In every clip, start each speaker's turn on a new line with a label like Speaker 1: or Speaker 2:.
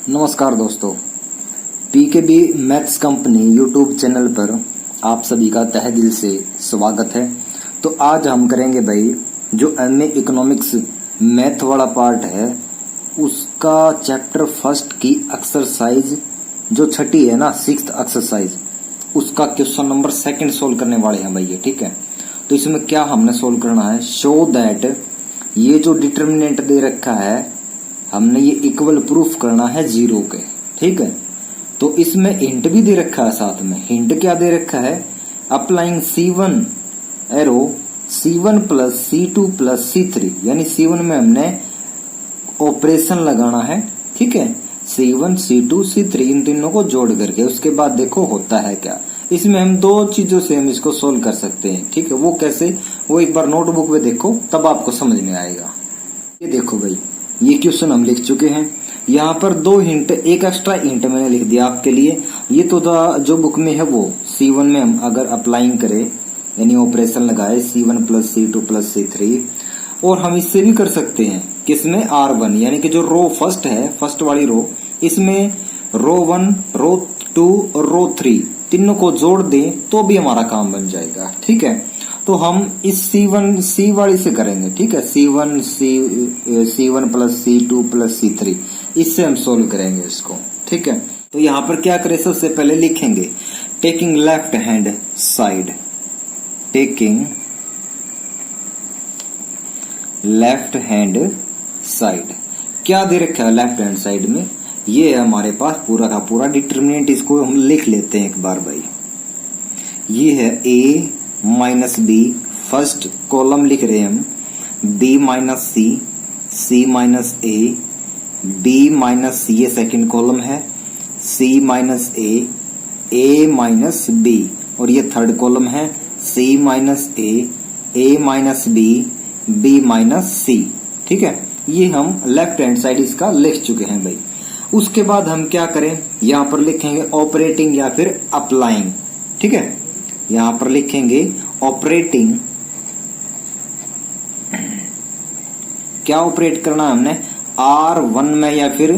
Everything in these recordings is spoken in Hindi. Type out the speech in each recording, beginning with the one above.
Speaker 1: नमस्कार दोस्तों, pKb maths company YouTube channel पर आप सभी का तहे दिल से स्वागत है। तो आज हम करेंगे भाई जो एमए इकोनॉमिक्स मैथ वाला पार्ट है उसका चैप्टर फर्स्ट की एक्सरसाइज जो छठी है ना, 6th एक्सरसाइज, उसका क्वेश्चन नंबर 2 सोल्व करने वाले हैं भाई। ठीक है, तो इसमें क्या हमने सोल्व करना है, शो दैट ये जो डिटर्मिनेंट दे रखा है हमने ये इक्वल प्रूफ करना है 0 के। ठीक है, तो इसमें हिंट भी दे रखा है साथ में। हिंट क्या दे रखा है, applying C1 arrow C1 plus C2 plus C3, यानी C1 में हमने ऑपरेशन लगाना है। ठीक है, C1 C2 C3 इन तीनों को जोड़ करके उसके बाद देखो होता है क्या। इसमें हम दो चीजों से हम इसको सोल्व कर सकते हैं। ठीक है, वो कैसे, वो एक बार नोटबुक में देखो तब आपको समझ में आएगा। ये देखो भाई, ये क्वेश्चन हम लिख चुके हैं। यहाँ पर 2 हिंट, एक एक्स्ट्रा हिंट मैंने लिख दिया आपके लिए। ये तो जो बुक में है वो C1 में हम अगर अप्लाइंग करें यानी ऑपरेशन लगाए C1 plus C2 plus C3, और हम इससे भी कर सकते हैं किसमें, R1 यानी कि जो रो फर्स्ट है, फर्स्ट वाली रो, इसमें रो 1 रो 2 और रो 3 तीनों को जोड़ दें तो भी हमारा काम बन जाएगा। ठीक है, तो हम इस C1 C वाली से करेंगे। ठीक है, C1 plus C2 plus C3, इससे हम सोल्व करेंगे इसको। ठीक है, तो यहाँ पर क्या करें, सबसे पहले लिखेंगे taking left hand side, taking left hand side. क्या दे रखा है लेफ्ट हैंड साइड में, ये है हमारे पास पूरा का पूरा डिटर्मिनेंट। इसको हम लिख लेते हैं एक बार भाई। ये है A minus B, first column लिख रहे हैं हम, B minus C minus A, B minus C ये सेकेंड कॉलम है, C minus A minus B, और ये थर्ड कॉलम है C minus A minus B minus C। ठीक है, ये हम लेफ्ट हैंड साइड इसका लिख चुके हैं भाई। उसके बाद हम क्या करें, यहां पर लिखेंगे ऑपरेटिंग या फिर अप्लाइंग। ठीक है, यहां पर लिखेंगे ऑपरेटिंग, क्या ऑपरेट करना है हमने, R1 में या फिर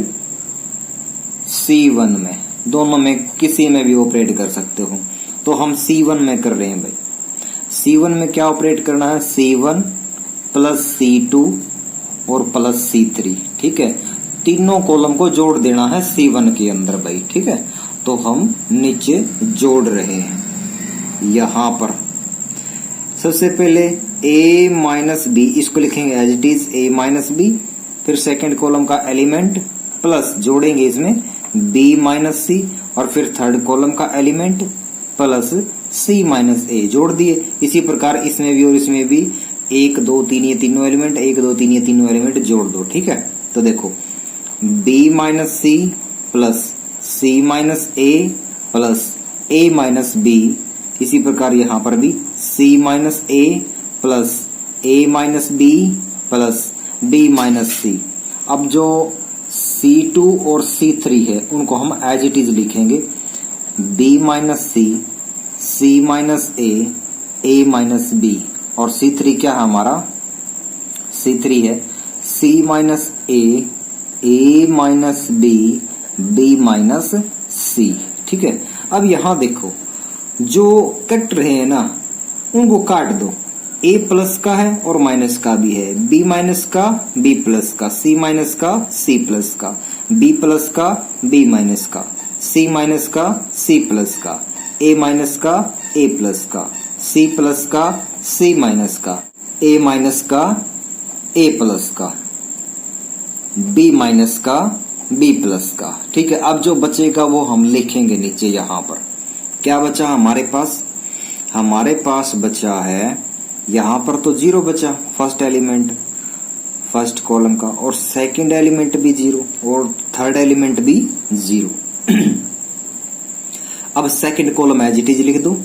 Speaker 1: C1 में, दोनों में किसी में भी ऑपरेट कर सकते हो। तो हम C1 में कर रहे हैं भाई। C1 में क्या ऑपरेट करना है, C1 प्लस C2 और प्लस C3। ठीक है, तीनों कॉलम को जोड़ देना है C1 के अंदर भाई। ठीक है, तो हम नीचे जोड़ रहे हैं। यहां पर सबसे पहले A माइनस बी, इसको लिखेंगे as it is A minus B, फिर सेकेंड कॉलम का एलिमेंट प्लस जोड़ेंगे इसमें B माइनस सी, और फिर थर्ड कॉलम का element plus C minus A जोड़ दिए। इसी प्रकार इसमें भी और इसमें भी 1 2 3 ये तीनों एलिमेंट, 1 2 3 ये तीनों एलिमेंट जोड़ दो। ठीक है, तो देखो B minus C plus C minus A plus A minus B, इसी प्रकार यहां पर भी C minus A plus A minus B plus B minus C। अब जो C2 और C3 है उनको हम एज इट इज लिखेंगे B minus C minus A minus B, और C3 क्या है हमारा, C3 है C minus A minus B minus C। ठीक है, अब यहां देखो जो कट रहे हैं ना उनको काट दो। A प्लस का है और माइनस का भी है, B माइनस का B प्लस का, C माइनस का C प्लस का, B प्लस का B माइनस का, C माइनस का C प्लस का, A माइनस का A प्लस का, C प्लस का C माइनस का, A माइनस का A प्लस का, B माइनस का B प्लस का। ठीक है, अब जो बचेगा वो हम लिखेंगे नीचे। यहां पर क्या बचा हमारे पास, हमारे पास बचा है यहां पर तो 0 बचा, फर्स्ट एलिमेंट फर्स्ट कॉलम का, और सेकंड एलिमेंट भी 0 और थर्ड एलिमेंट भी 0। अब second column as it is लिख दो,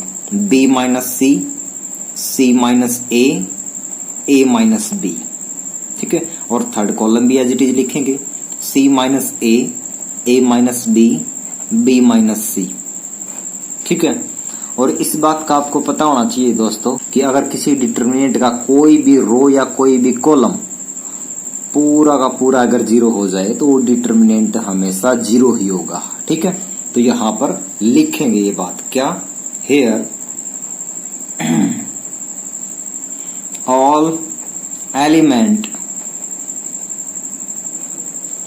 Speaker 1: B minus C minus A minus B। ठीक है, और थर्ड कॉलम भी एज इट इज लिखेंगे C minus A minus B minus C। ठीक है, और इस बात का आपको पता होना चाहिए दोस्तों कि अगर किसी डिटर्मिनेंट का कोई भी रो या कोई भी कॉलम पूरा का पूरा अगर जीरो हो जाए तो वो डिटर्मिनेंट हमेशा जीरो ही होगा। ठीक है, तो यहां पर लिखेंगे ये बात क्या, here all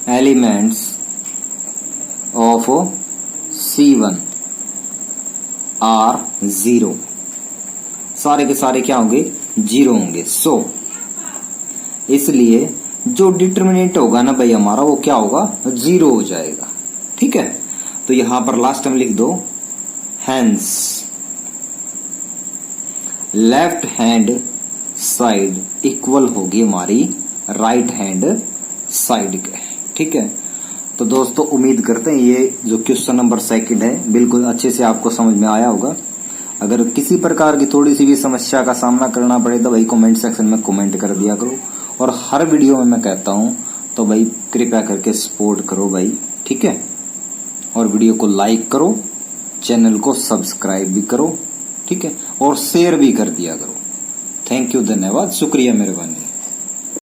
Speaker 1: elements of C1 are zero, सारे के सारे क्या होंगे, जीरो होंगे। सो इसलिए जो डिटर्मिनेंट होगा ना भाई हमारा, वो क्या होगा, जीरो हो जाएगा। ठीक है, तो यहां पर लास्ट में लिख दो hence left hand side equal होगी हमारी राइट हैंड साइड के। ठीक है, तो दोस्तों उम्मीद करते हैं ये जो क्वेश्चन नंबर 2 है बिल्कुल अच्छे से आपको समझ में आया होगा। अगर किसी प्रकार की थोड़ी सी भी समस्या का सामना करना पड़े तो भाई कमेंट सेक्शन में कमेंट कर दिया करो, और हर वीडियो में मैं कहता हूं तो भाई कृपया करके सपोर्ट करो भाई। ठीक है, और वीडियो को लाइक करो, चैनल को सब्सक्राइब भी करो। ठीक है, और शेयर भी कर दिया करो। थैंक यू, धन्यवाद, शुक्रिया, मेहरबानी।